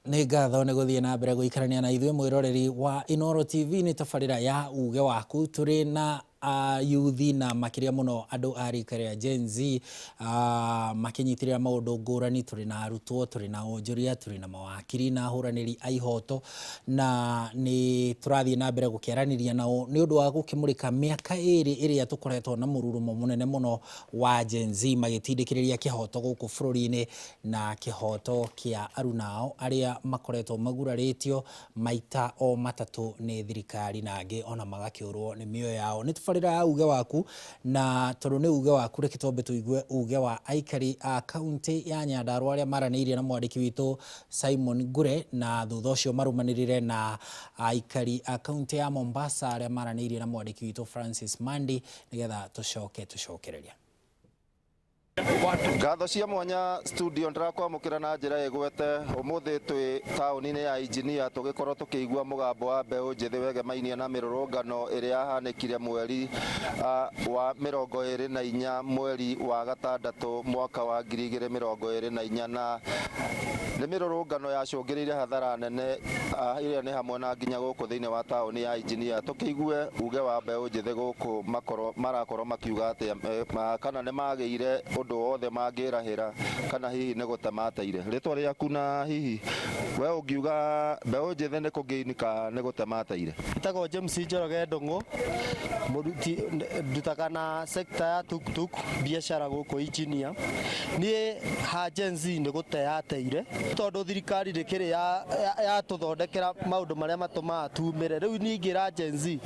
Nĩ ngatho nĩ gũthiĩ na mbere gũikarania na ithuĩ mwĩroreri wa Inooro TV nĩ tabarĩra ya uge waku tũrĩ na yuthi na makĩria mũno andũ a rika rĩa Gen Z makĩnyitirĩra maũndũ ngũrani. Tũrĩ na arutwo, tũrĩ na onjoria, tũrĩ na mawakiri na ahũranĩri a ihoto, na nĩ tũrathiĩ na mbere gũkĩaranĩria nao nĩ ũndũ wa gũkĩmũrĩka mĩaka ĩrĩ ĩrĩa tũkoretwo na mũrurumo mũnene mũno wa Gen Z magĩtindĩkĩrĩria kĩhoto gũkũ bũrũri-inĩ na kĩhoto kĩa aruna ao arĩa makoretwo magurarĩtio maita o matatũ nĩ thirikari na angĩ ona magakĩũrwo nĩ mĩoyo yao. Nĩ tabarĩra ya uge waku, na tondũ nĩ uge waku reke twambe tũigue uge wa aikari a kaunti ya Nyandarua arĩa maranĩirie na mwandĩki witũ Simon Ngure, na thutha ũcio marũmanĩrĩre na aikari a kaunti ya Mombasa arĩa maranĩirie na mwandĩki witũ Francis Mandi nĩgetha tũcokereria. Ngatho cia mwanya studio ndĩrakwamũkĩra na njĩra ĩgwete. Ũmũthĩ twĩ taũni-inĩ ya Injinia tũgĩkorwo tũkĩigua mũgambo wa mbeũ njĩthĩ wegemainie na mĩrũrũngano ĩrĩa yahanĩkire mweri wa 24 mweri wa gatandatũ mwaka wa 2024, na nĩ mĩrũrũngano yacũngĩrĩire hathara nene ĩrĩa nĩ hamwe na nginya gũkũ thĩinĩ wa taũni ya Injinia. Tũkĩigue uge wa mbeũ njĩthĩ gũkũ marakorwo makiuga atĩ kana nĩ magĩire ũndũ wothe mangĩrahĩra kana hihi nĩ gũte mateire. Rĩtwa rĩaku na hihi we ũngiuga mbeũ njĩthĩ nĩ kũngĩinika nĩ gũte mateire? Ĩtagwo James Njoroge Ndung'u, mũruti ndutaga na sekta ya tuktuk biacara gũkũ Injinia. Niĩ ha Gen Z nĩ gũte yateire tondũ thirikari rĩkĩrĩ yatũthondekera maũndũ marĩa matũmaga tumĩre. Rĩu ningĩra Gen Z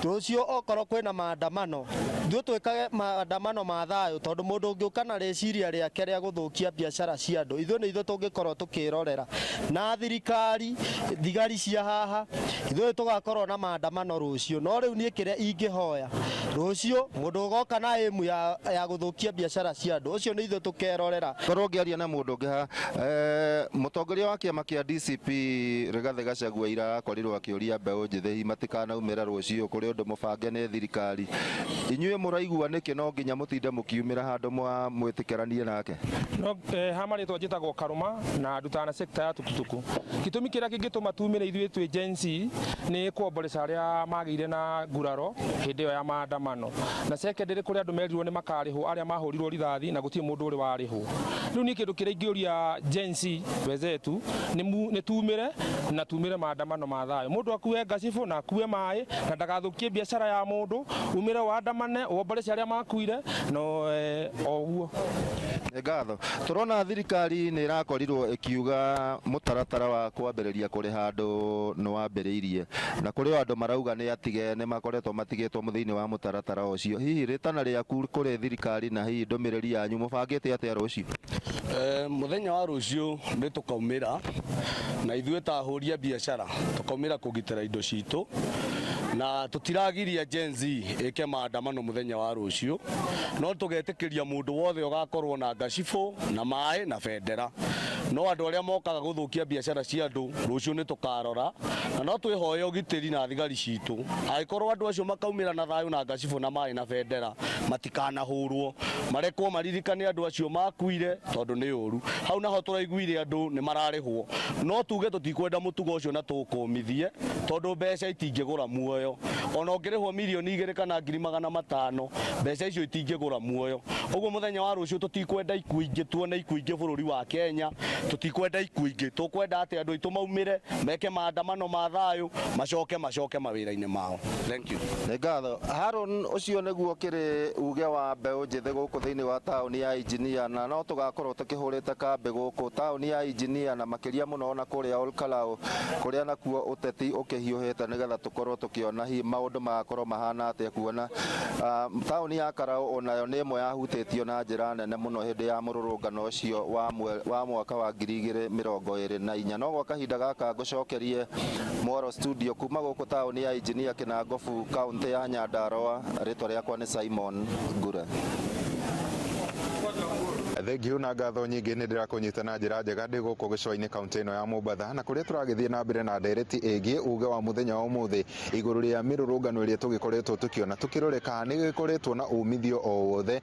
rũciũ okorwo kwĩna maandamano, ithuĩ twĩkage maandamano ma thayũ, tondũ mũndũ ũngĩũka na rĩciria rĩake rĩa gũthũkia biacara cia andũ, ithuĩ nĩ ithuĩ tũngĩkorwo tũkĩrorera na thirikari thigari cia haha, ithuĩ tũgakorwo na maandamano rũciũ. No rĩu niĩ kĩrĩa ingĩhoya rũciũ mũndũ ũgoka na ĩmu ya gũthũkia biacara cia andũ, ũcio nĩ ithuĩ tũkerorera. Korwo ngĩaria na mũndũ ũngĩ ha, mũtongoria wa kĩama kĩa DCP Rigathĩ Gachagua ira akorirwo akĩũria mbeũ njĩthĩ matikanaumĩra rũciũ kũrĩ ũndũ mũbange nĩ thirikari. Inyuĩ mũraigua nĩkĩ no nginya mũtinde mũkiumĩra handũ mwĩtĩkĩranie nake? No hamarĩtwo njĩtagwo Karuma na ndutaga na sekta ya tukutuku. Gĩtũmi kĩrĩa kĩngĩtũma tumĩre ithuĩ twĩ Gen Z nĩ kuomboleca arĩa magĩire na nguraro hĩndĩ ĩyo ya maandamano, na secondary kũrĩa andũ merirwo nĩ makarĩhwo arĩa mahũrirwo rithathi na gũtirĩ mũndũ ũrĩ warĩhwo. Rĩu niĩ kĩndũ kĩrĩa ingĩũria Gen Z wenzetu nĩ tumĩre na tumĩre maandamano ma thayũ. Mũndũ akue ngacibũ na akue maĩ na ndagathũkie biacara ya mũndũ, umĩre wandamane wombolece arĩa makuire no oguo. Ngatho. Tũrona thirikari nĩ ĩrakorirwo ĩkiuga mũtaratara wa kwambĩrĩria kũrĩ handũ nĩ wambĩrĩirie, na kũrĩ andũ marauga nĩ atige nĩ makoretwo matigĩtwo thĩinĩ wa mũtaratara ũcio. Hihi rĩtana rĩaku kũrĩ thirikari na hihi ndũmĩrĩri yanyu mũbangĩte atĩa rũciũ? Mũthenya wa rũciũ nĩ tũkaumĩra na ithuĩ ta ahũria biacara tũkaumĩra kũgitĩra indo citũ, na tutiragiria Gen Z ĩke maandamano mũthenya wa rũciũ, no tũgetĩkĩria mũndũ wothe ũgakorwo na ngacibũ na maĩ na bendera. No andũ arĩa mokaga gũthũkia biacara cia andũ rũciũ nĩ tũkarora, na no twĩhoe ũgitĩri na thigari citũ. Angĩkorwo andũ acio makaumĩra na thayũ na ngacibũ na maĩ na bendera matikanahũrwo, marekwo maririkane andũ acio makuire tondũ nĩ ũru. Hau naho tũraiguire andũ nĩ mararĩhwo, no tuge tũtikwenda mũtugo ũcio na tũkũmithie tondũ mbeca itingĩgũra muoyo. Ona ũngĩrĩhwo mirioni 2 kana 500,000 mbeca icio itingĩgũra muoyo. Ũguo mũthenya wa rũciũ tũtikwenda ikuũ ingĩ, tuone ikuũ ingĩ bũrũri wa Kenya, tũtikwenda ikuũ ingĩ. Tũkwenda atĩ andũ aitũ maumĩre meke maandamano ma thayũ, macoke mawĩra-inĩ mao. Thank you. Nĩ ngatho. Haron, ũcio nĩguo kĩrĩ uge wa mbeũ njĩthĩ gũkũ thĩinĩ wa taũni ya Injinia, na no tũgakorwo tũkĩhũrĩte kambĩ gũkũ taũni ya Injinia na makĩria mũno na kũrĩa Olkalau kũrĩa nakuo ũteti ũkĩhiũhĩte nĩgetha tũkorwo tũkĩona hihi maũndũ magakorwo mahana atĩa, kuona taũni ya Karau onayo nĩ ĩmwe yahutĩtio na njĩra nene mũno hĩndĩ ya mũrũrũngano ũcio wa mwaka wa 2024. No gwa kahinda gaka ngũcokerie Moro studio kuma gũkũ taũni ya Injinia Kĩnangobu kaunti ya Nyandarua. Rĩtwa rĩakwa nĩ Simon Ngure. Thengiũ na ngatho nyingĩ nĩ ndĩrakũnyita na njĩra njega ndĩ gũkũ gĩcũa-inĩ kaunti ĩno ya Mombatha, na kũrĩa tũragĩthiĩ na mbere na ndereti ĩgiĩ uge wa mũthenya wa ũmũthĩ igũrũ rĩa mĩrũrũngano ĩrĩa tũgĩkoretwo tũkĩona tũkĩrore kana nĩ gĩkoretwo na umithio o wothe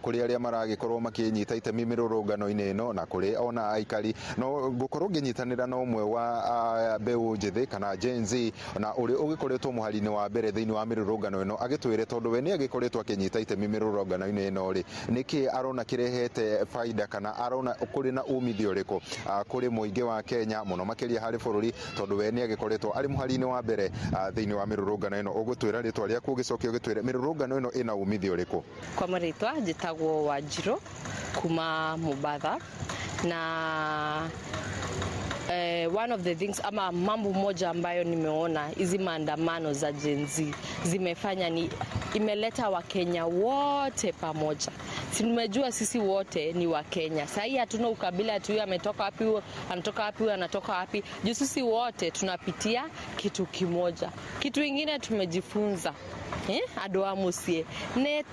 kũrĩ arĩa maragĩkorwo makĩnyita itemi mĩrũrũngano-inĩ ĩno na kũrĩ ona aikari no ngũkorwo ngĩnyitanĩra na ũmwe wa mbeũ njĩthĩ kana Gen Z na ũrĩa ũgĩkoretwo mũhari-inĩ wa mbere thĩinĩ wa mĩrũrũngano ĩno agĩtwĩre tondũ we nĩ agĩkoretwo akĩnyita itemi mĩrũrũngano-inĩ ĩno rĩ nĩkĩ arona kĩrehete faida kana arona kũrĩ na umithio ũrĩkũ kũrĩ mũingĩ wa Kenya mũno makĩria harĩ bũrũri tondũ we nĩ agĩkoretwo arĩ mũhari-inĩ wa mbere thĩinĩ wa mĩrũrũngano ĩno ũgũtwĩra rĩtwa rĩaku ũgĩcokia ũgĩtwĩre mĩrũrũngano ĩno ĩna umithio ũrĩkũ? Kwa marĩtwa njĩtagwo Wanjirũ kuma Mombatha na one of the things ama mambo moja ambayo nimeona hizi maandamano za Gen Z zimefanya ni imeleta Wakenya wote pamoja. Tumejua sisi wote ni Wakenya. Sasa hii hatuna ukabila ati huyu ametoka wapi, anatoka wapi, anatoka wapi. Juu sisi wote tunapitia kitu kimoja. Kitu kingine tumejifunza adoa musie ne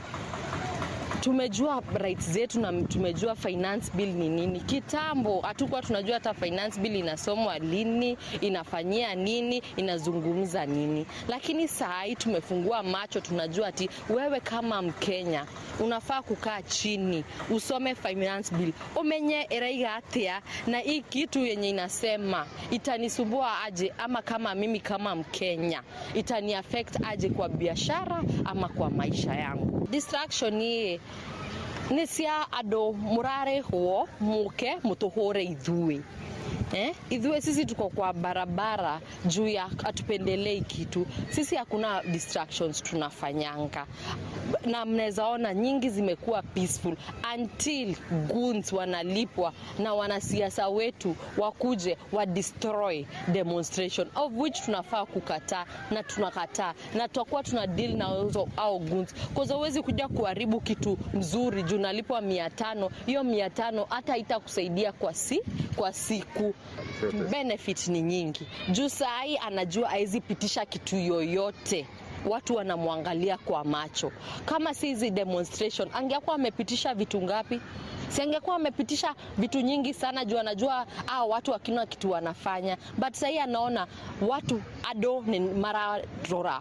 tumejua rights zetu na tumejua finance bill ni nini. Kitambo hatukuwa tunajua hata finance bill inasomwa lini, inafanyia nini, inazungumza nini. Lakini saa hii tumefungua macho, tunajua ati wewe kama Mkenya unafaa kukaa chini usome finance bill. Umenye eraiga atia na hii kitu yenye inasema itanisumbua aje ama kama mimi kama Mkenya itani affect aje kwa biashara ama kwa maisha yangu. Distraction ni cia andũ murare huo muke mutuhure ithuĩ. Ithuĩ sisi tuko kwa barabara juu ya atupendelei kitu. Sisi hakuna distractions tunafanyanga. Na mnaweza ona nyingi zimekuwa peaceful until goons wanalipwa na wanasiasa wetu wakuje wa destroy demonstration of which tunafaa kukataa na tunakataa na tutakuwa tuna deal na au goons kwa sababu huwezi kuja kuharibu kitu mzuri juu nalipwa 500. Hiyo 500 hata itakusaidia kwa siku. Benefit ni nyingi. Juu sai anajua haizi pitisha kitu yoyote. Watu wanamwangalia kwa macho. Kama si hizi demonstration, angekuwa amepitisha vitu ngapi? Si angekuwa amepitisha vitu nyingi sana juu anajua watu wakina kitu wanafanya. But sasa anaona watu ado ni mararora.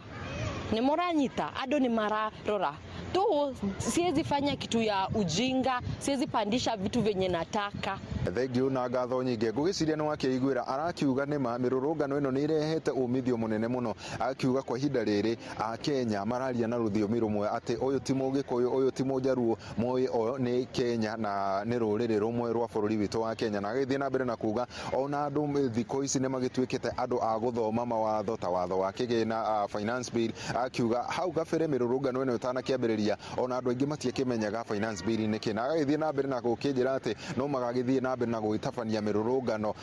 Ni moranyita, ado ni mararora. Tu siwezi fanya kitu ya ujinga, siwezi pandisha vitu venye nataka. Thengiũ na ngatho nyingĩ ngũgĩciria nĩ wakĩiguĩra arakiuga nĩma mĩrũrũngano ĩno nĩ irehete umithio mũnene mũno akiuga kwa ihinda rĩrĩ Kenya mararia na rũthiomi rũmwe atĩ ũyũ ti Mũgĩkũyũ ũyũ ti Mũjaruo moĩ o nĩ Kenya na nĩ rũrĩrĩ rũmwe rwa bũrũri witũ wa Kenya na agĩthiĩ na mbere na kuga ona andũ thikũ ici nĩ magĩtuĩkĩte andũ a gũthoma mawatho ta watho wa kĩgĩna finance bill akiuga hau gabere mĩrũrũngano ĩno ĩtanakĩambĩrĩria ona andũ aingĩ matiakĩmenyaga finance bill nĩ kĩ na agĩthiĩ na mbere na gũkĩnjĩra atĩ no magagĩthiĩ na mbere na gũgĩtabania mĩrũrũngano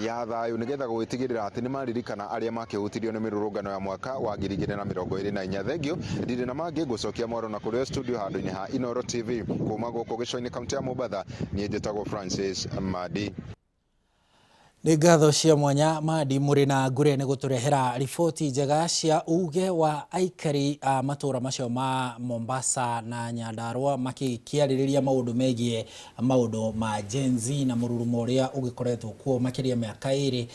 ya thayũ nĩgetha gũgĩtigĩrĩra atĩ nĩ maririkana arĩa makĩhutirio nĩ mĩrũrũngano ya mwaka wa 2024. Thengiũ ndirĩ na mangĩ ngũcokia mwaro na kũrĩa studio handũ-inĩ ha Inooro TV kuma gũkũ gĩcũa-inĩ kaunti ya Mombatha niĩ njĩtagwo Francis Madi. Nĩ ngatho cia mwanya Madi mũrĩ na ngũrĩa nĩ gũtũrehera riboti njega cia uge wa aikari a matũra macio ma Mombasa na Nyandarua makĩkĩarĩrĩria maũndũ megiĩ maũndũ ma Gen Z na mũrurumo ũrĩa ũgĩkoretwo kuo makĩria mĩaka ĩrĩ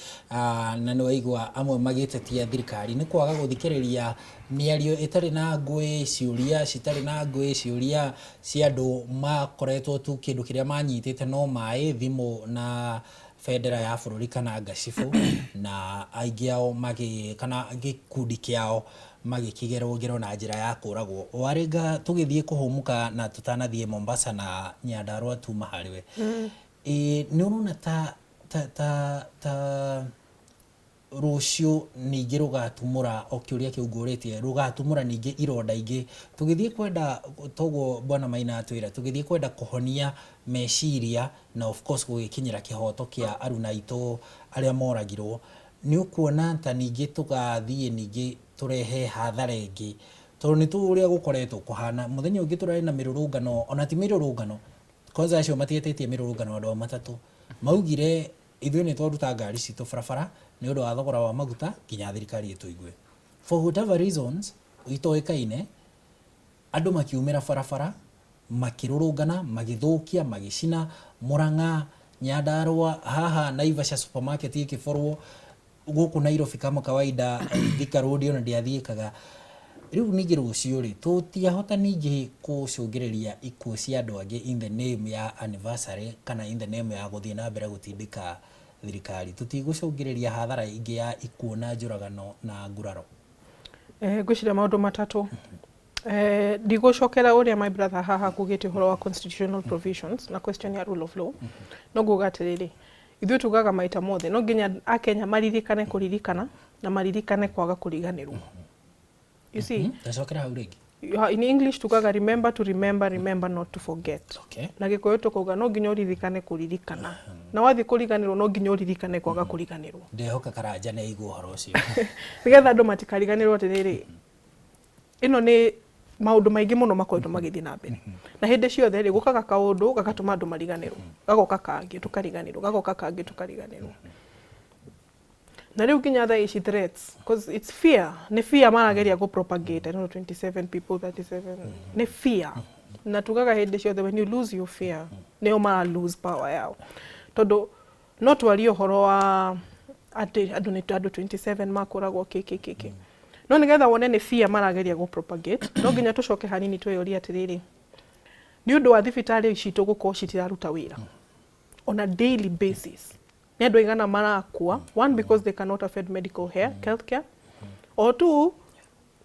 na nĩ waigua amwe magĩtetia thirikari nĩ kwaga gũthikĩrĩria mĩario ĩtarĩ na ngũĩ, ciũria citarĩ na ngũĩ, ciũria cia andũ makoretwo tu kĩndũ kĩrĩa manyitĩte no maĩ thimũ na federa ya bũrũri kana ngacibũ na aingĩ ao kana gĩkundi kĩao magĩkĩgerwo na njĩra ya kũragwo. Warĩnga tũgĩthiĩ kũhũmũka na tũtanathiĩ Mombasa na Nyandarua tuma harĩwe. Nĩ ũrona ta rũciũ ningĩ rũgatumũra o kĩũria kĩu ngũrĩtie rũgatumũra ningĩ ironda ingĩ tũgĩthiĩ kwenda toguo Bwana Maina atwĩra tũgĩthiĩ kwenda kũhonia meciria na of course gũgĩkinyĩra kĩhoto kĩa aruna aitũ arĩa moragirwo nĩ ũkuona ta ningĩ tũgathiĩ ningĩ tũrehe hathara ĩngĩ tondũ nĩ ũrĩa gũkoretwo kũhana mũthenya ũngĩ tũrarĩ na mĩrũrũngano ona ti mĩrũrũngano kwanza acio matietĩtie mĩrũrũngano andũ matatũ maugire ithuĩ nĩ twaruta ngari citũ barabara nĩ ũndũ wa thogora wa maguta nginya thirikari ĩtũigue for whatever reasons itoĩkaine andũ makiumĩra barabara makirurungana magithukia magicina Murang'a Nyandarua haha Naivasha supermarket ikiforwo guku Nairobi kama kawaida Thika Road ona ndiathiikaga riu ningi rucio ri tutiahota ningi kucungireria ikuo cia andu angi in the name ya anniversary kana in the name ya guthie na mbere gutindika thirikari tutigucungireria hathara ingi ya ikuo na njuragano na nguraro gwicira maundu matatu ndigocokera uria my brother haha kugite horo wa constitutional provisions na question ya rule of law no gugatiriri ithuĩ tugaga maita mothe no nginya akenya maririkane kuririkana na maririkane kwaga kuriganirwo you see tacokera hau ringi in English tugaga remember to remember, remember not to forget. Okay. Na gikuyu tukuga no nginya uririkane kuririkana na wathi kuriganirwo no nginya uririkane kwaga kuriganirwo ndehoka karanja na igu horo ucio nigetha andu matikariganirwo atiriri ino ni maundu maingi muno makoretwo magithii na mbere na hindi ciothe ri gukaga kaundu gagatuma andu mariganirwo gagoka kangi tukariganirwo gagoka kangi tukariganirwo na riu nginya tha ici threats because it's fear ni fear marageria go propagate. I don't know 27 people 37 ni fear na tugaga hindi ciothe when you lose your fear nio mara lose power yao tondu no twario horo wa andu ni andu 27 makoragwo kikikiki no nigetha wone ni fear marageria go propagate no nginya tucoke hanini tweyoria atiriri ni undu wa thibitari ici tugukorwo citiraruta wira on a daily basis ni andu igana marakua one because they cannot afford medical healthcare or two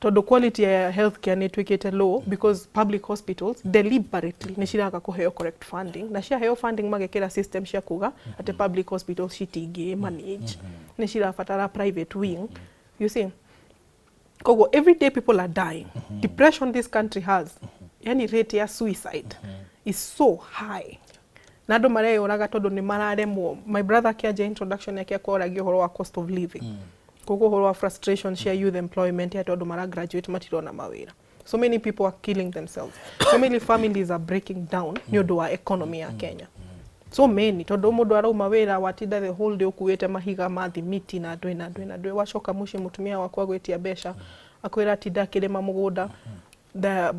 tondu quality ya healthcare ni twikite low because public hospitals deliberately ni ciraga kuheo correct funding na cia heo funding magekira system cia kuga ate public hospitals citingi manage ni cirabatara private wing you see kogo everyday people are dying depression this country has yani rate ya suicide is so high na andu mareyoraga tondu ni mararemwo my brother kiaja introduction yake akoragio horo wa cost of living kogo horo wa frustration share youth employment ya tondu mara graduate matirona mawira so many people are killing themselves so many families are breaking down ni undu wa economy ya Kenya so many tondu mundu arauma wira watinda the whole day ukuite mahiga mathimiti na ndwe wacoka muci mutumia wakwa gwitia besha akwira tinda kirima mugunda the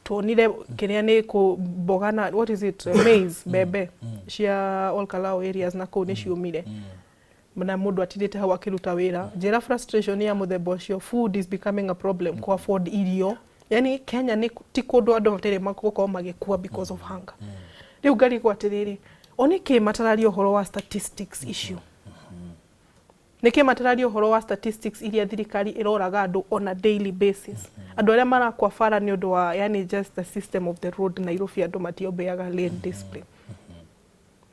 tonire kiria ni kubogana what is it maize bebe cia Olkalao areas na ko ni ciumire na mundu atindite hawa kiruta wira njira frustration ya muthemba ucio food is becoming a problem ku afford irio yani Kenya ni ti kundu andu matere makuko magikua because of hunger riu ngari kwatiriri onike matarario horo wa statistics issue nike matarario horo wa statistics iria thirikari iroraga andu on a daily basis andu aria marakwa fara ni undu wa yani just the system of the road Nairobi andu matiobeaga lane discipline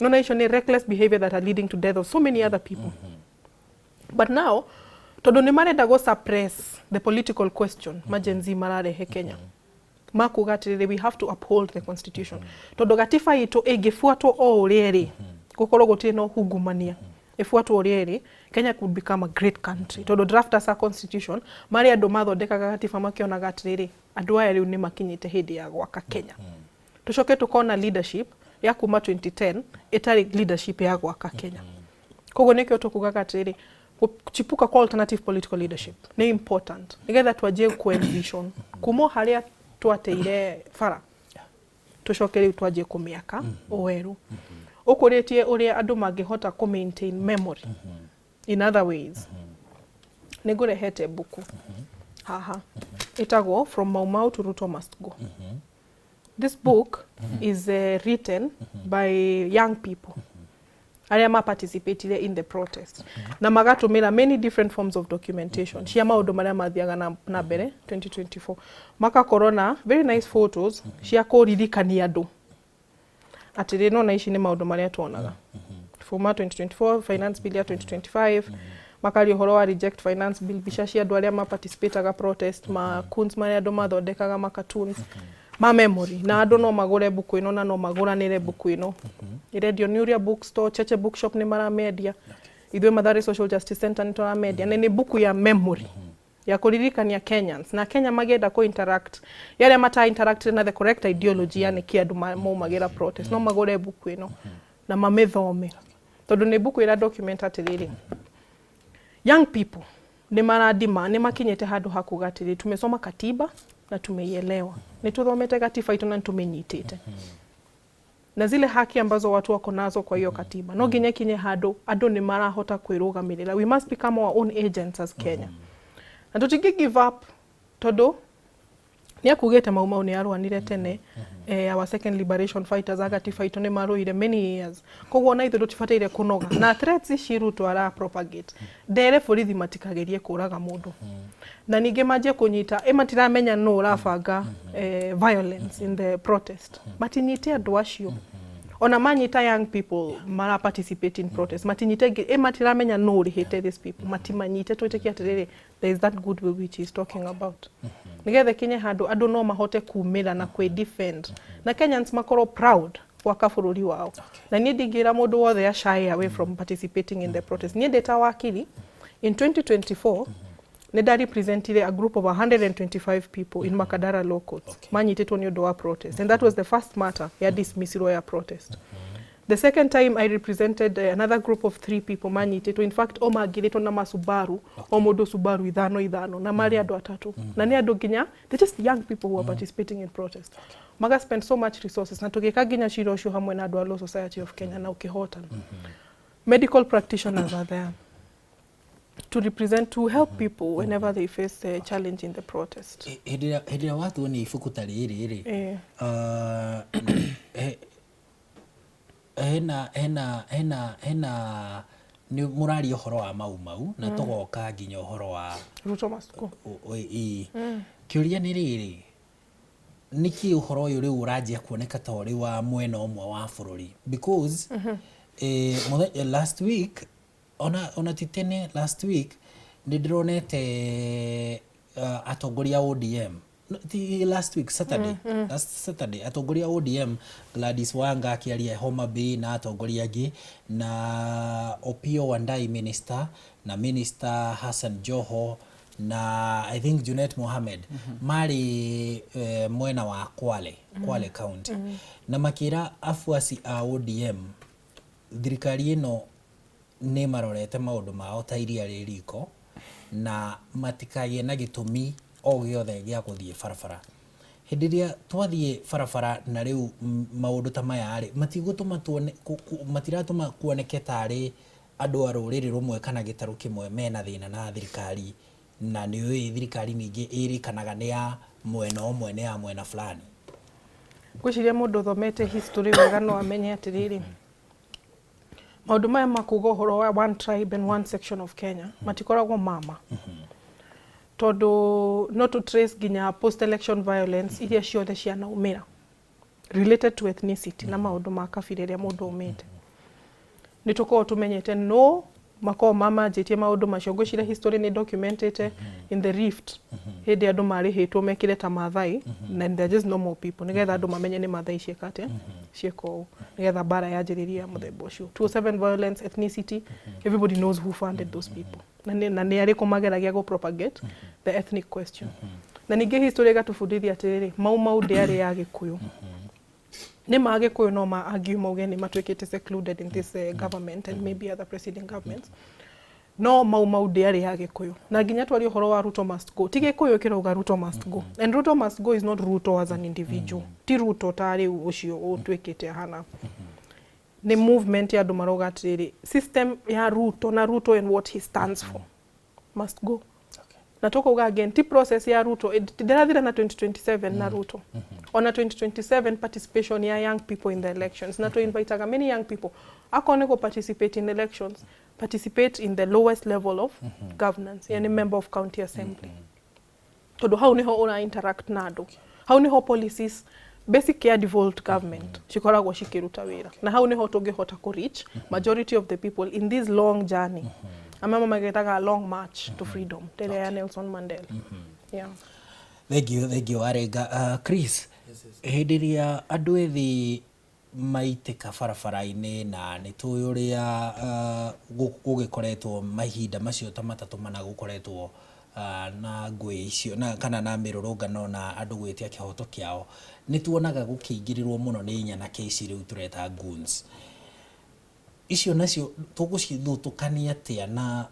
no nation ni reckless behavior that are leading to death of so many other people but now tondu ni marenda go suppress the political question majenzi mararehe Kenya makugatirire we have to uphold the constitution tondu gatiba itu ingifuatwo o urieri gukorwo gutire no hungumania ifuatwo urieri Kenya could become a great country tondu drafters a constitution mari andu mathondekaga gatiba makionaga atiriri andu aya riu ni makinyite hindi ya gwaka Kenya tucoke tukona leadership ya kuma 2010 itari leadership ya gwaka Kenya kogo nekyo tukugaga atiriri kuchipuka kwa alternative political leadership ni important nigetha twaje ku envision kumo haria twateire fara tucokeri twaje kumiaka oweru ukuritie uria andu mangihota ku maintain memory in other ways nigurehete buku haha itagwo From Mau Mau to Ruto Must Go. This book is written by young people aria ma participated in the protest na magatumira many different forms of documentation cia maundu maria mathiaga na mbere 2024 maka corona very nice photos cia kuririkania andu atire no na ici ni maundu maria tuonaga forma 2024 finance bill ya 2025 makari horo wa reject finance bill bisha cia andu aria ma participateaga protest ma coons maria andu mathondekaga ma cartoons ma memory na andu no magure buku ino na no maguranire buku ino iredio Nuria bookstore Cheche bookshop ni maramedia ithwe Mathare Social Justice Center ni turamedia ni buku ya memory ya kuririkania Kenyans na Kenya magenda ko interact yale mata interact na the correct ideology yani kiandu magira protest no magure buku ino na mamethome tondu ni buku ira document atiriri young people ni maradima ni makinyete handu hakugatiri tumesoma katiba na tumeielewa ni tuthomete katiba itu na tumenyitite na zile haki ambazo watu wako nazo kwa hiyo katiba no nginya kinye handu andu ni marahota kwirugamirira we must become our own agents as Kenya na tutingi give up todo ni akugete maumau ni arwanire tene our second liberation fighters agati fight ni maruire many years koguo na ithu tutifateire kunoga na threats ici Ruto ara propagate ndere borithi matikagerie kuraga mundu na ninge maje kunyita matiramenya no urabanga violence in the protest matinyite andu acio ona manyita young people mara participate in protest matinyite matiramenya no urihite these people matimanyite twitikia atiriri there is that goodwill which is talking about nigethe kinye handu andu no mahote kumira na kwe defend na Kenyans makoro proud wa kabururi wao na nie dingira mundu wothe shy away from participating in the protest nie data wakili in 2024 Neda represented a group of 125 people in Makadara Law Courts. Manyitito ni odoa protest. And that was the first matter, ya dismissal ya protest. The second time I represented another group of 3 people manyitito. In fact, omagirito na masubaru, omodo subaru idhano, na mari ado atatu. Na ni ado ginya, they're just young people who are participating in protest. Maga spend so much resources. Na tugeka ginya shiroshu hamwe na ado Law Society of Kenya na ukihota. Medical practitioners are there to represent, to help people whenever they face a challenge in the protest. Hedira watu ni ifuku tariri hena ni murari uhoro wa mau na togoka nginya uhoro wa Ruto must go. Kiuria ni riri niki uhoro uyu riu urajia kuoneka ta uri wa mwena umwe wa bururi because last week ona titene last week ndironete atongoria ODM last week Saturday atongoria ODM Gladys Wanga akiaria Homa Bay na atongoria angi na Opiyo Wandayi minister na minister Hassan Joho na I think Junet Mohamed mari mwena wa Kwale County na makira afuasi a ODM thirikari ino ne marorete maundu mao ta iria ririko na matikaye na gitumi o giothe gia guthie farafara hindiria twathie farafara na riu maundu ta maya ari matigutuma tuone matiratuma kuoneke tari andu a ruriri rumwe kana gitaru kimwe mena thina na thirikari na ni thirikari ningi irikanaga ni ya mwena omwe ni ya mwena fulani gwiciria mundu thomete history wega no amenye atiriri maundu maya makuga uhoro wa one tribe and one section of Kenya matikoragwo mama todo not to trace ginya post election violence iria ciothe cianaumira related to ethnicity na maundu ma kabira iria mundu umite nituko tumenyete no mako mama jetie maundu macio gwicira history ni documented in the rift hindi andu mari hitwo mekire ta mathai and they're just normal people nigetha andu mamenye ni mathai ciekate cieko nigetha bara yanjiriria muthemba ucio 27 violence ethnicity everybody knows who funded those people na ni ari kumageragia go propagate the ethnic question na ninge history gatufundithia atiriri mau ndiari ya Gikuyu ni mage kuyo no ma argue mauge ni matwekete secluded in this government and maybe other preceding governments no mau ndiari ya Gikuyu na ginya twari uhoro wa Ruto must go tige kuyo kirauga Ruto must go and Ruto must go is not Ruto as an individual ti Ruto tari ucio utwekete hana ni movement ya dumaroga tiri system ya Ruto na Ruto and what he stands for must go na toko again ti process ya Ruto ndirathira na 2027 na Ruto ona 2027 participation ya young people in the elections na to invite many young people akone go participate in elections participate in the lowest level of governance yani member of county assembly todo how niho ona interact nado how niho policies basic care devolved government chikoragwo shikiruta wira na how niho tungihota ku reach majority of the people in this long journey amama magetaga a long march to freedom tele ya Nelson Mandela yeah thank you Arega Chris hindiria andu ethi maitika farafara-ini na nituuria gugikoretwo mahinda macio ta matatu mana gukoretwo na ngui icio na kana na mirurungano na andu gwitia kihoto kiao nituonaga gukiingirirwo muno ni nyana kesi riu tureta goons icio nacio tugucithutũkania atia na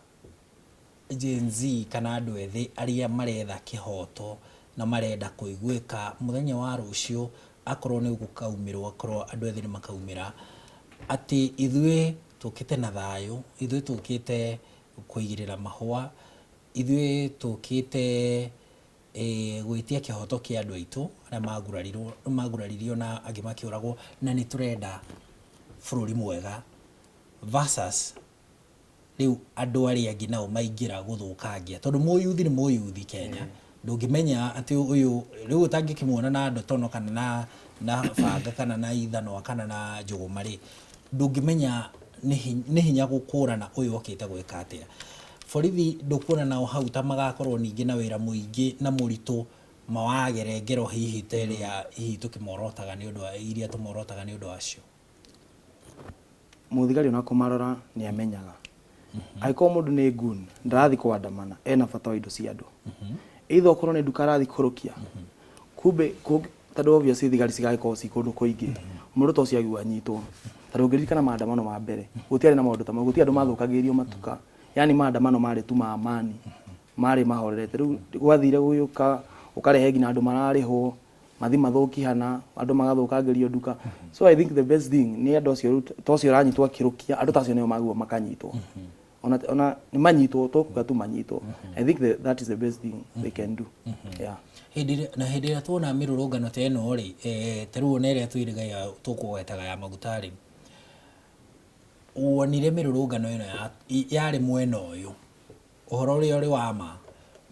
Gen Z kana andũ ethĩ arĩa maretha kĩhoto na marenda kũiguĩka mũthenya wa rũciũ akorwo nĩ gũkaumĩrwo akorwo andũ ethĩ nĩ makaumĩra atĩ ithuĩ tũkĩte na thayũ, ithuĩ tũkĩte kũigĩrĩra mahũa, ithuĩ tũkĩte gwĩtia kĩhoto kĩa andũ aitũ arĩa maguraririo na angĩ makĩũragwo, na nĩ tũrenda bũrũri mwega versus rĩu andũ arĩa angĩ nao maingĩra gũthũkangia, tondũ mũyuthi nĩ mũyuthi Kenya. Ndũngĩmenya atĩ ũyũ rĩu ũtangĩkĩmuona na ndotono kana na banga kana na ithanwa kana na njũgũma-rĩ, ndũngĩmenya nĩ hinya gũkũrana ũyũ okĩte gwĩka atĩa. Borithi ndũkuona nao hau ta magakorwo ningĩ na wĩra mũingĩ na mũritũ mawagere ngero hihi ta ĩrĩa hihi tũkĩmorotaga nĩ ũndũ wa iria tũmorotaga nĩ ũndũ wacio. Mũthigari ona kũmarora nĩ amenyaga angĩkorwo mũndũ nĩ gun ndarathi kwandamana ena bata wa indo cia andũ, either okorwo nĩ nduka arathi kũrũkia kumbe tondũ obviously thigari cigagĩkorwo ci kũndũ kũingĩ mũndũ ta ũcio agiu anyitwo. Tondũ ũngĩririkana maandamano ma mbere gũtiarĩ na maũndũ ta mau, gũtiarĩ andũ mathũkagĩrio matuka, yani maandamano marĩ tu ma amani, marĩ mahorerete. Rĩu gwathire gũgĩũka ũkarehe nginya andũ mararĩhwo mathi mathũki hana, andũ magathũkangĩrio nduka. So I think the best thing nĩ andũ acio tocio ranyitwo akĩrũkia, andũ tacio nĩo maguo makanyitwo, ona nĩ manyitwo tokuga tu manyitwo. I think that is the best thing they can do. Yeah. Hĩndĩ ĩrĩa tuona mĩrũrũngano ta ĩno-rĩ, ta rĩu ona ĩrĩa twĩrĩgaga tũkũgwetaga ya maguta-rĩ, wonire mĩrũrũngano ĩno yarĩ mwena ũyũ, ũhoro ũrĩa ũrĩ wa ma,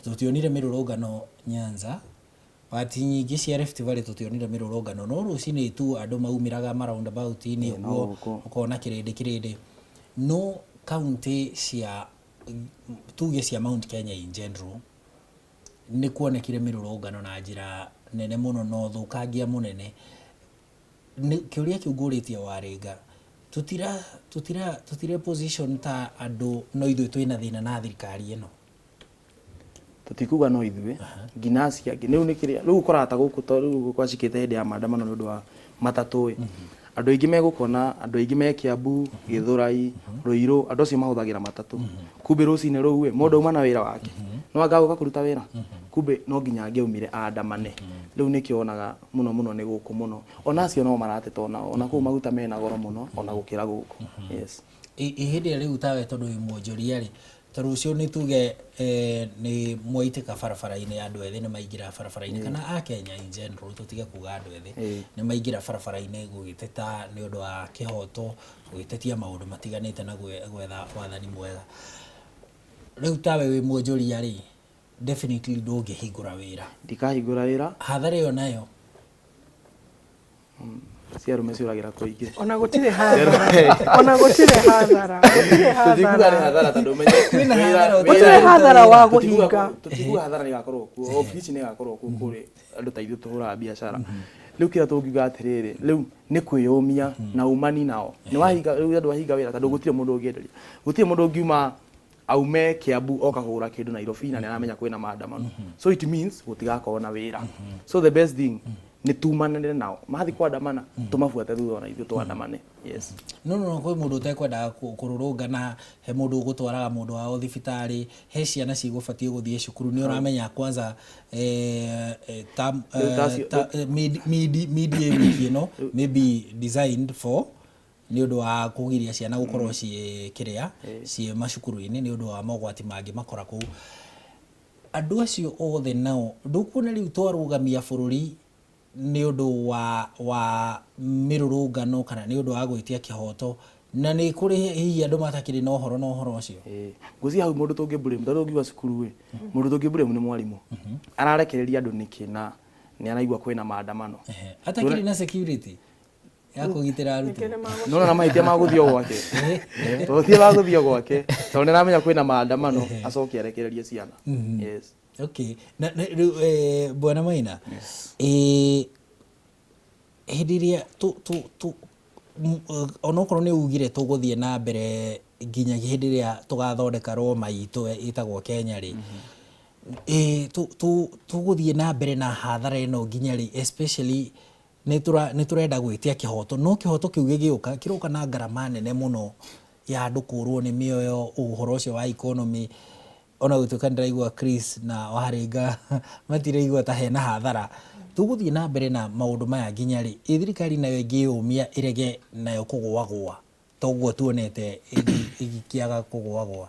tũtionire mĩrũrũngano Nyanza, pati nyingĩ cia Rift Valley tũtionire mĩrũrũngano, no rũcinĩ tu andũ maumĩraga maroundabout-inĩ ũguo ũkona kĩrĩndĩ. No kaunti cia tuge cia Mount Kenya in general nĩ kuonekire mĩrũrũngano na njĩra nene mũno na ũthũkangia mũnene. Kĩũria kĩu ngũrĩtie Warĩnga, tutire position ta andũ no ithuĩ twĩna thĩna na thirikari ĩno? Tutikuga no ithuĩ nginya acio angĩ rĩu nĩ kĩrĩa rĩu ũkoraga ta gũkũ rĩu gwacikĩte hĩndĩ ya maandamano nĩ ũndũ wa matatũ-ĩ, andũ aingĩ megũkona, andũ aingĩ me Kiambu, Gĩthũrai, Ruiru, andũ acio mahũthagĩra matatũ. Kumbe rũcinĩ rũu mũndũ auma na wĩra wake no agaũka kũruta wĩra, kumbe no nginya angĩaumire andamane. Rĩu nĩkĩo wonaga mũno nĩ gũkũ mũno, ona acio no marateta ona kũu maguta mena goro mũno ona gũkĩra gũkũ. Yes. Hĩndĩ ĩrĩa rĩu tawe tondũ wĩ mwonjoria-rĩ, ta rũciũ nĩ tuge nĩ mwaitĩka barabara-inĩ, andũ ethĩ nĩ maingĩra barabara-inĩ kana a Kenya in general, tũtige kuga andũ ethĩ, nĩ maingĩra barabara-inĩ gũgĩteta nĩ ũndũ wa kĩhoto, gũgĩtetia maũndũ matiganĩte na gwetha wathani mwega. Rĩu tawe wĩ mwonjoria-rĩ, definitely ndũngĩhingũra wĩra. Ndikahingũra wĩra. Hathara ĩyo nayo ciarume ciũragĩra kũingĩ. Ona gũtirĩ hathara. Ona gũtirĩ hathara. Tũtikuga nĩ hathara tondũ menye kwĩna hathara. Gũtirĩ hathara wa gũhinga. Tũtikuga hathara nĩ gakorwo kuo, ofisi nĩ gakorwo kuo kũrĩ andũ ta ithuĩ tũhũraga biacara. Rĩu kĩrĩa tũngiuga atĩrĩrĩ, rĩu nĩ kwĩyũmia na umani nao. Nĩ wahinga rĩu andũ wahinga wĩra tondũ gũtirĩ mũndũ ũngĩenderia. Gũtirĩ mũndũ ũngiuma aume Kiambu oka kũgũra kĩndũ Nairobi na nĩ aramenya kwĩna maandamano. So it means gũtigakorwo na wĩra. So the best thing nĩ tumanane nao, mathi kwandamana tumabuate thutha na ithuĩ twandamane. Yes. No kwĩ mũndũ ũtekwendaga kũrũrũngana, he mũndũ ũgũtwaraga mũndũ wao thibitarĩ, he ciana cigũbatiĩ gũthiĩ cukuru, nĩ ũramenya kwanza media wiki ĩno maybe designed for nĩ ũndũ wa kũgiria ciana gũkorwo ciĩ kĩrĩa ciĩ macukuru-inĩ nĩ ũndũ wa mogwati mangĩ makora kũu. Andũ acio othe nao ndũkuona rĩu twarũgamia bũrũri nĩ ũndũ wa mĩrũrũngano kana nĩ ũndũ wa gwĩtia kĩhoto, na nĩ kũrĩ hihi andũ matakĩrĩ na ũhoro ũcio. Ngũciria hau mũndũ tũngĩblame, tondũ ũngiuga cukuru-ĩ, mũndũ tũngĩblame nĩ mwarimũ. Ararekereria andũ nĩkĩ na nĩ araigua kwĩna maandamano. Atakĩrĩ na security ya kũgitĩra arutwo. No na mahĩtia magũthio gwake. Tũtie magũthio gwake tondũ nĩ aramenya kwĩna maandamano acoke arekererie ciana. Yes. Okay. Bwana Maina, hĩndĩ ĩrĩa onokorwo nĩ ugire tũgũthiĩ na mbere nginya hĩndĩ ĩrĩa tũgathondeka Roma itũ ĩtagwo Kenya-rĩ, tũgũthiĩ na mbere na hathara ĩno nginya-rĩ, especially nĩ tũrenda gwĩtia kĩhoto, no kĩhoto kĩu kĩroka na ngarama nene mũno ya andũ kũrwo nĩ mĩoyo, ũhoro ũcio wa economy, ona gutuka ndiraigua Chris na Waringa matiraigua ta hena hathara tuguthie na mbere na maundu maya nginya ri thirikari nayo ingiyumia irege nayo kugwagwa toguo tuonete igikiaga kugwagwa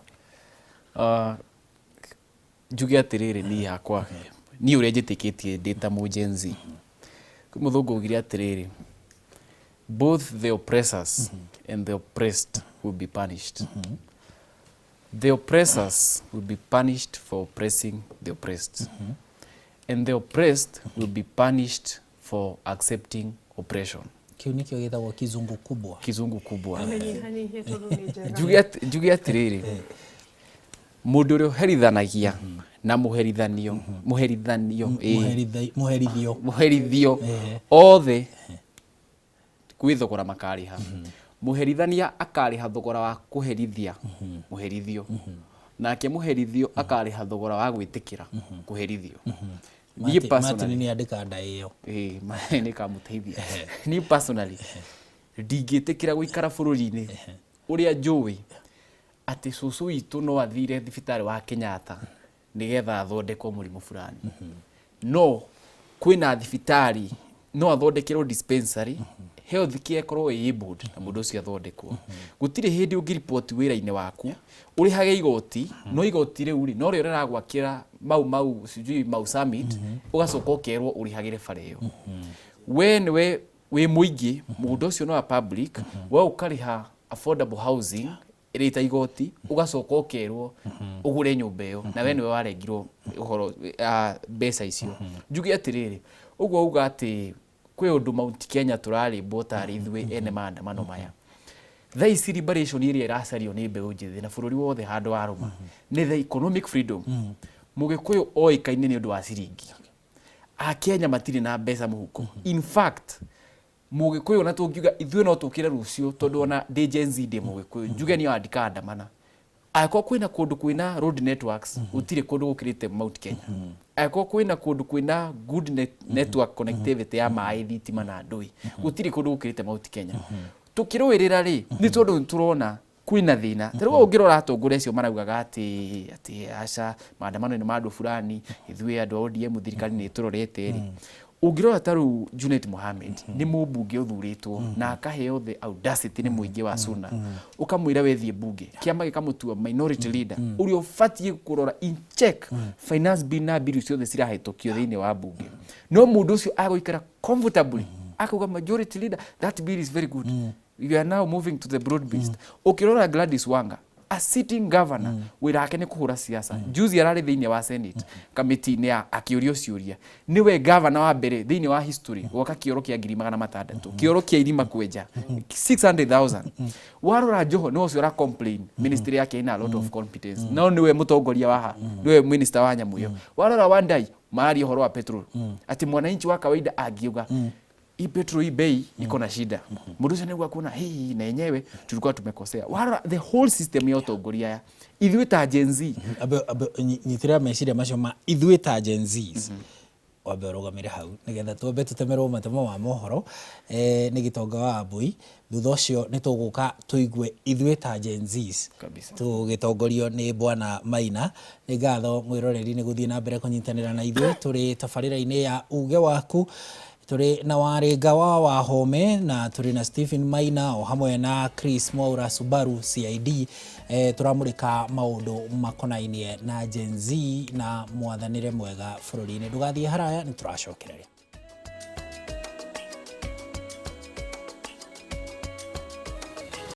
njuge atiriri ni yakwa ni uria njitikitie ndita mu Gen Z kumuthungu ugire atiriri both the oppressors and the oppressed will be punished. The oppressors will be punished for oppressing the oppressed. And the oppressed will be punished for accepting oppression. Kiu nikio gitagwo kizungu kubwa. Kizungu kubwa. Njuge atiriri mundu uria herithanagia na muherithio othe kwithogora makariha muherithania akariha thogora wa kuherithia muherithio nake muherithio akariha thogora wa gwitikira kuherithio ni personally ni andika nda iyo ni kamuteithia ni personally ndigitikira guikara bururi-ini uria njui ati cucu itu no athire thibitari wa Kenyatta nigetha athondekwo murimu fulani no kwina thibitari no athondekirwo dispensary health care korwo able na mundu ucio athondekwo gutire hindi ungi report wira-ini waku urihage igoti no igoti riu ri no rio riragwakira mau sijui mau summit ugacoka ukerwo urihagire bare iyo we wi muingi mundu ucio no a public we ukariha affordable housing irita igoti ugacoka ukerwo ugure nyumba iyo na we niwe warengirwo uhoro mbeca icio njuge atiriri uguo uga ati kwe undu Mount Kenya turari botari ithwe ene maandamano maya they celebration iria iracario ni mbeu njithi na bururi wothe handu aruma ni the economic freedom mugikuyu oikaine ni undu wa ciringi a Kenya matiri na mbeca muhuko in fact mugikuyu na tungiuga ithwe no tukire rucio tondu ona Gen Z de mugikuyu njuge ni andika andamana ako kwina kundu kwina road networks utire kundu gukirite Mount Kenya ako kwina kundu kwina good network connectivity ya mai thitima na ndui utire kundu gukirite Mount Kenya tukirowirira ri ni tondu turona kwina thina tariu ungirora atongore cio maraugaga ati aca maandamano ni mandu fulani ithwe andu ODM thirikari ni turorete ri ungirora taru Junet Mohamed ni mubunge uthuritwo na akaheo the audacity ni muingi wa Suna ukamwira wethie bunge kiama gikamutua minority leader urio fatie kurora in check finance bill na bill ciothe cirahitokio thiini wa bunge no mundu ucio agoikara comfortably akauga majority leader that bill is very good we are now moving to the broad based ukirora Gladys Wanga a sitting governor wira ake ni kuhura siasa juzi arari thiini wa Senate committee ni akiurio ciuria niwe governor wa mbere thiini wa history woka kioro kia 600 kioro kia irima kwenja 600,000 warora Joho no cio ra complain ministry yake ina a lot of competence no niwe mutongoria waha niwe minister wa nyamuyo warora Wandai mari horo wa petrol ati mwananchi wa kawaida agiuga petrol bei iko na shida mundu ucio niguo kuona hii na yenyewe tulikuwa tumekosea wara the whole system ya utongoria ya ithuĩ ta Gen Z nyitira meciria macio ma ithuĩ ta Gen Z wambe urugamire hau nigetha twambe tutemerwo matemo ma mohoro ni gitonga wa Mbui thutha ucio ni tuguka tuigue ithuĩ ta Gen Z tugitongorio ni bwana Maina ni ngatho mwiroreri ni guthie na mbere kunyitanira na ithuĩ turi tabarĩra-inĩ ya uge waku turi na Waringa wa Wahome na turi na Stephen Maina o hamwe na Chris Mwaura Subaru CID turamurika maundu makonainie na Gen Z na mwathanire mwega bururi-ini ndugathie haraya ni turacokereria